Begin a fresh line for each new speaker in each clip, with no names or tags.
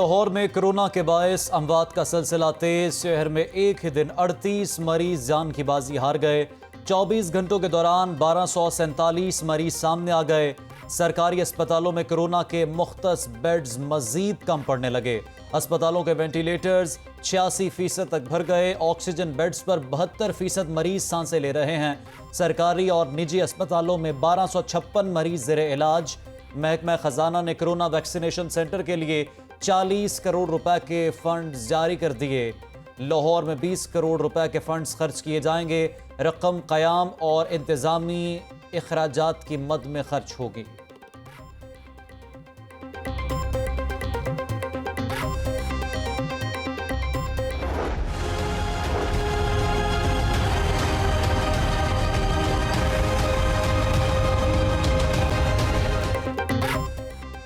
लाहौर में कोरोना के बायस अमवात का सिलसिला तेज। शहर में एक ही दिन 38 मरीज जान की बाजी हार गए। 24 घंटों के दौरान 1247 मरीज सामने आ गए। सरकारी अस्पतालों में कोरोना के मुख्तस बेड्स मजीद कम पड़ने लगे। अस्पतालों के वेंटिलेटर्स 86% तक भर गए। ऑक्सीजन बेड्स पर 72% मरीज सांसें ले रहे हैं। सरकारी और निजी अस्पतालों में 1256 मरीज ज़ेरे इलाज। महकमा खजाना ने कोरोना वैक्सीनेशन सेंटर के लिए 40 करोड़ रुपए के फंड जारी कर दिए। लाहौर में 20 करोड़ रुपए के फंड्स खर्च किए जाएंगे। रकम क़याम और इंतज़ामी अखराजात की मद में खर्च होगी।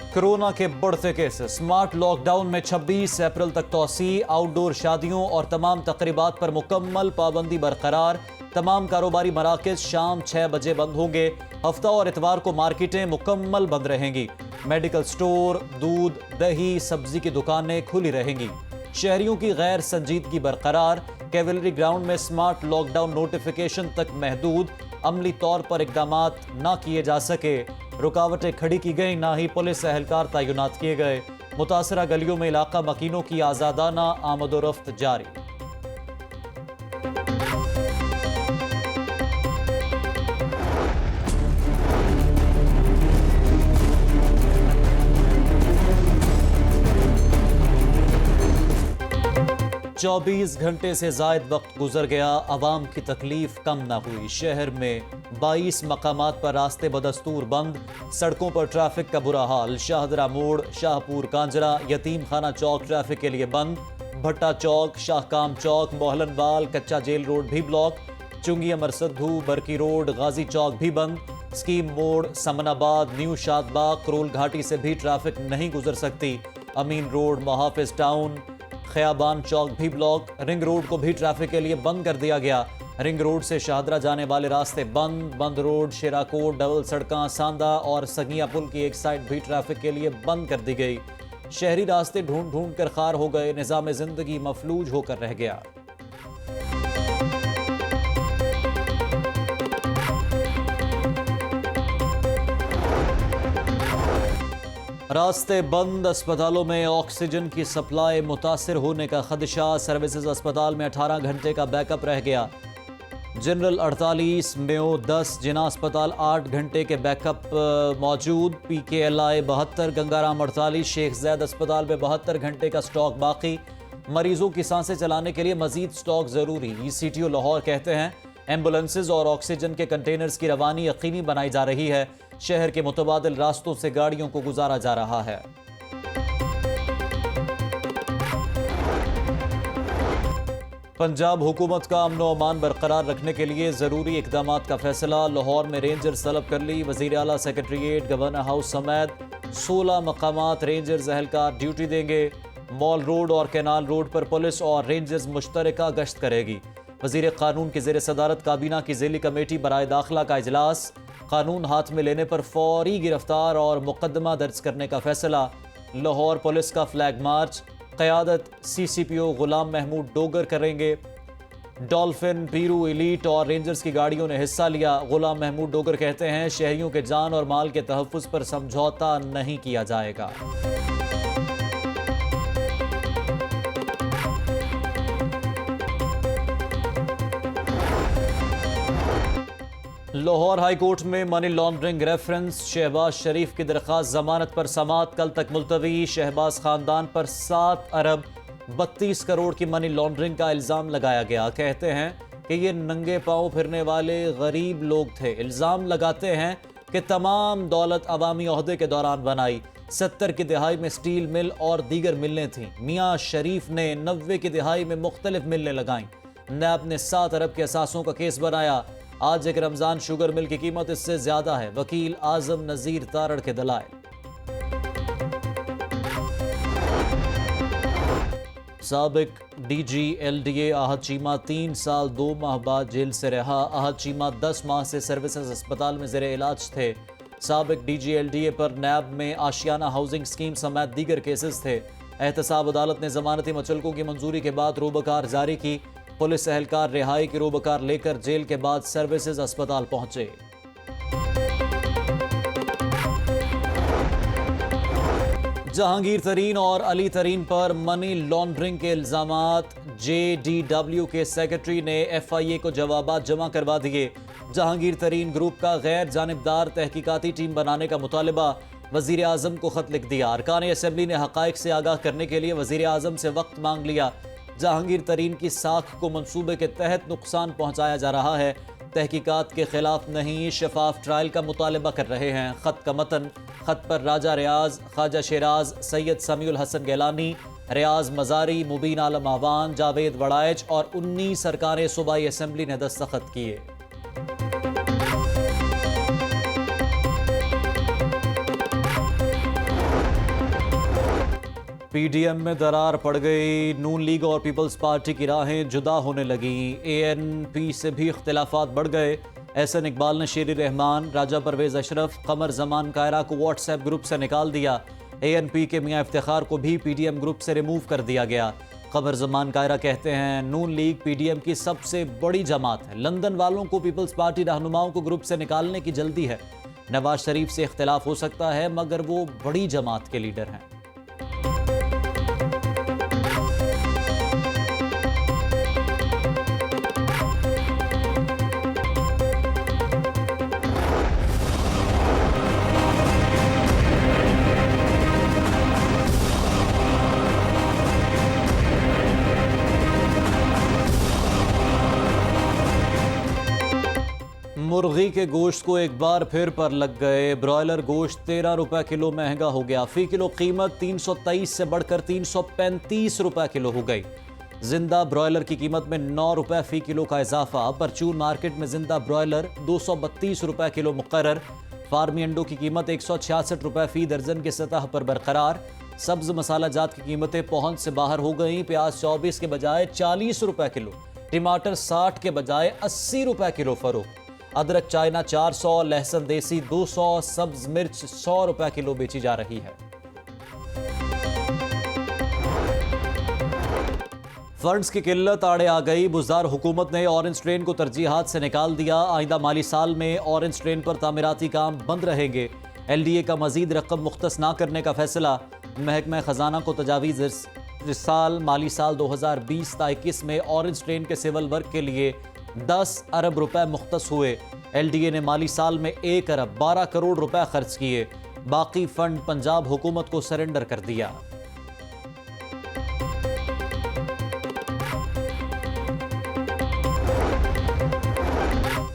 कोरोना के बढ़ते केसेस। स्मार्ट लॉकडाउन में 26 अप्रैल तक तोसी। आउटडोर शादियों और तमाम तकरीबात पर मुकम्मल पाबंदी बरकरार। तमाम कारोबारी मराकज शाम 6 बजे बंद होंगे। हफ्ता और इतवार को मार्केटें मुकम्मल बंद रहेंगी। मेडिकल स्टोर, दूध, दही, सब्जी की दुकानें खुली रहेंगी। शहरियों की गैर संजीदगी बरकरार। कैवलरी ग्राउंड में स्मार्ट लॉकडाउन नोटिफिकेशन तक महदूद। अमली तौर पर इकदामात ना किए जा सके। रुकावटें खड़ी की गई, ना ही पुलिस एहलकार तैनात किए गए। मुतासरा गलियों में इलाका मकीनों की आज़ादाना आमदोरफ्त जारी। चौबीस घंटे से जायद वक्त गुजर गया, अवाम की तकलीफ कम न हुई। शहर में 22 मकामात पर रास्ते बदस्तूर बंद। सड़कों पर ट्रैफिक का बुरा हाल। शाहदरा मोड़, शाहपुर कांजरा, यतीम खाना चौक ट्रैफिक के लिए बंद। भट्टा चौक, शाहकाम चौक, मोहलनवाल, कच्चा जेल रोड भी ब्लॉक। चुंगी अमर सद्धू, बरकी रोड, गाजी चौक भी बंद। स्कीम मोड़, समनाबाद, न्यू शादबाग, करोल घाटी से भी ट्रैफिक नहीं गुजर सकती। अमीन रोड, मुहाफिज टाउन, खयाबान चौक भी ब्लॉक। रिंग रोड को भी ट्रैफिक के लिए बंद कर दिया गया। रिंग रोड से शाहदरा जाने वाले रास्ते बंद। बंद रोड, शेराकोट, डबल सड़कें, सांदा और सगिया पुल की एक साइड भी ट्रैफिक के लिए बंद कर दी गई। शहरी रास्ते ढूंढ ढूंढ कर खार हो गए। निज़ाम जिंदगी मफलूज होकर रह गया। रास्ते बंद। अस्पतालों में ऑक्सीजन की सप्लाई मुतासिर होने का खदशा। सर्विसेज अस्पताल में 18 घंटे का बैकअप रह गया। जनरल 48, मेयो 10, जिना अस्पताल 8 घंटे के बैकअप मौजूद। PKLI 72, गंगाराम 48, शेख जैद अस्पताल में 72 घंटे का स्टॉक बाकी। मरीजों की सांसें चलाने के लिए मजीद स्टॉक ज़रूरी। ECTO लाहौर कहते हैं एम्बुलेंसेज और ऑक्सीजन के कंटेनर्स की रवानी यकीनी बनाई जा रही है। शहर के मुतबादिल रास्तों से गाड़ियों को गुजारा जा रहा है। पंजाब हुकूमत का अमन व अमान बरकरार रखने के लिए ज़रूरी इकदाम का फैसला। लाहौर में रेंजर्स तलब कर ली। वज़ीर आला सेक्रेटरीट, गवर्नर हाउस समेत 16 मकामात रेंजर्स एहलकार ड्यूटी देंगे। मॉल रोड और कैनाल रोड पर पुलिस और रेंजर्स मुश्तरका गश्त करेगी। वज़ीर कानून की ज़ेर सदारत काबीना की ज़ेली कमेटी बराए दाखिला का इजलास। कानून हाथ में लेने पर फौरी गिरफ्तार और मुकदमा दर्ज करने का फैसला। लाहौर पुलिस का फ्लैग मार्च क़यादत CCPO गुलाम महमूद डोगर करेंगे। डॉल्फिन, पीरू, एलीट और रेंजर्स की गाड़ियों ने हिस्सा लिया। गुलाम महमूद डोगर कहते हैं शहरियों के जान और माल के तहफ़्फ़ुज़ पर समझौता नहीं किया जाएगा। लाहौर हाई कोर्ट में मनी लॉन्ड्रिंग रेफरेंस। शहबाज शरीफ की दरख्वास्त जमानत पर समाअत कल तक मुलतवी। शहबाज खानदान पर 7 अरब 32 करोड़ की मनी लॉन्ड्रिंग का इल्ज़ाम लगाया गया। कहते हैं कि ये नंगे पांव फिरने वाले गरीब लोग थे। इल्ज़ाम लगाते हैं कि तमाम दौलत अवामी ओहदे के दौरान बनाई। 70 की दिहाई में स्टील मिल और दीगर मिलें थीं। मियाँ शरीफ ने 90 की दिहाई में मुख्तलिफ मिलें लगाईं। नैब ने 7 अरब के असासों का केस बनाया। आज एक रमज़ान शुगर मिल की कीमत इससे ज़्यादा है। वकील आज़म नज़ीर तारड़ के दलाइल। साबिक DG LDA आहद चीमा 3 साल 2 माह बाद जेल से रहा। आहद चीमा 10 माह से सर्विसेज अस्पताल में ज़ेरे इलाज थे। साबिक DG LDA पर नैब में आशियाना हाउसिंग स्कीम समेत दीगर केसेस थे। एहतसाब अदालत ने जमानती मचलकों की मंजूरी के बाद रोबकार जारी की। पुलिस एहलकार रिहाई की रोबकार लेकर जेल के बाद सर्विसेज अस्पताल पहुंचे। जहांगीर तरीन और अली तरीन पर मनी लॉन्ड्रिंग के इल्जामात। JDW के सेक्रेटरी ने FIA को जवाबात जमा करवा दिए। जहांगीर तरीन ग्रुप का गैर जानिबदार तहकीकाती टीम बनाने का मुतालबा। वजीर आजम को खत लिख दिया। अरकान असम्बली ने हकाइक से आगाह करने के लिए वजीर आजम से वक्त मांग लिया। जहांगीर तरीन की साख को मंसूबे के तहत नुकसान पहुंचाया जा रहा है। तहकीकात के खिलाफ नहीं, शफाफ ट्रायल का मुतालबा कर रहे हैं। खत का मतन। खत पर राजा रियाज, ख्वाजा शेराज, सैयद समीउल हसन गैलानी, रियाज मजारी, मुबीन आलम आवान, जावेद वड़ाइच और 19 अरकान सूबाई असम्बली ने दस्तखत किए। PDM में दरार पड़ गई। नून लीग और पीपल्स पार्टी की राहें जुदा होने लगी। ANP से भी इख्तिलाफात बढ़ गए। एहसन इकबाल ने शेर रहमान, राजा परवेज अशरफ, कमर जमान कायरा को व्हाट्सएप ग्रुप से निकाल दिया। ANP के मियां इफ्तिखार को भी PDM ग्रुप से रिमूव कर दिया गया। कमर जमान कायरा कहते हैं नून लीग PDM की सबसे बड़ी जमात है। लंदन वालों को पीपल्स पार्टी रहनुमाओं को ग्रुप से निकालने की जल्दी है। नवाज शरीफ से इख्तिलाफ हो सकता है मगर वो बड़ी जमात के लीडर हैं। मुर्गी के गोश्त को एक बार फिर पर लग गए। ब्रॉयलर गोश्त 13 रुपए किलो महंगा हो गया। फी किलो कीमत 323 से बढ़कर 335 रुपए किलो हो गई। जिंदा ब्रॉयलर की कीमत में 9 रुपए फी किलो का इजाफा। परचून मार्केट में जिंदा ब्रॉयलर 232 रुपए किलो मुकर्रर। फार्मी अंडों की कीमत 166 रुपए फी दर्जन की सतह पर बरकरार। सब्ज मसाला जात की कीमतें पहुंच से बाहर हो गई। प्याज 24 के बजाय 40 रुपए किलो, टमाटर 60 के बजाय 80 रुपए किलो फरोख्त। अदरक चाइना 400, लहसुन देसी 200, सब्ज मिर्च 100 रुपए किलो बेची जा रही है। फंड्स की किल्लत आड़े आ गई। बुज़दार हुकूमत ने ऑरेंज ट्रेन को तरजीहात से निकाल दिया। आइंदा माली साल में ऑरेंज ट्रेन पर तामीराती काम बंद रहेंगे। LDA का मजीद रकम मुख्तस ना करने का फैसला। महकमा खजाना को तजावीज़ इस साल माली साल 2020-21 में ऑरेंज ट्रेन के सिविल वर्क के लिए 10 अरब रुपए मुख्तस हुए। LDA ने माली साल में 1 अरब 12 करोड़ रुपए खर्च किए। बाकी फंड पंजाब हुकूमत को सरेंडर कर दिया।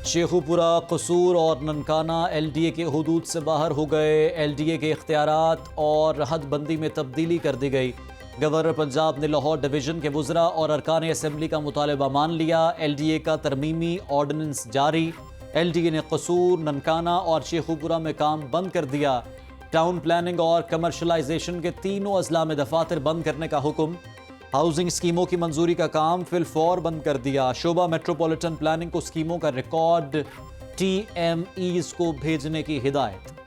शेखुपुरा, कसूर और ननकाना LDA के हुदूद से बाहर हो गए। LDA के इख्तियारात और हदबंदी में तब्दीली कर दी गई। गवर्नर पंजाब ने लाहौर डिवीज़न के वज़रा और अरकान असम्बली का मुतालबा मान लिया। LDA का तरमीमी ऑर्डिनेंस जारी। LDA ने कसूर, ननकाना और शेखुपुरा में काम बंद कर दिया। टाउन प्लानिंग और कमर्शलाइजेशन के तीनों अजला में दफातर बंद करने का हुक्म। हाउसिंग स्कीमों की मंजूरी का काम फिलफौर बंद कर दिया। शोबा मेट्रोपॉलिटन प्लानिंग को स्कीमों का रिकॉर्ड TMEs को भेजने की हिदायत।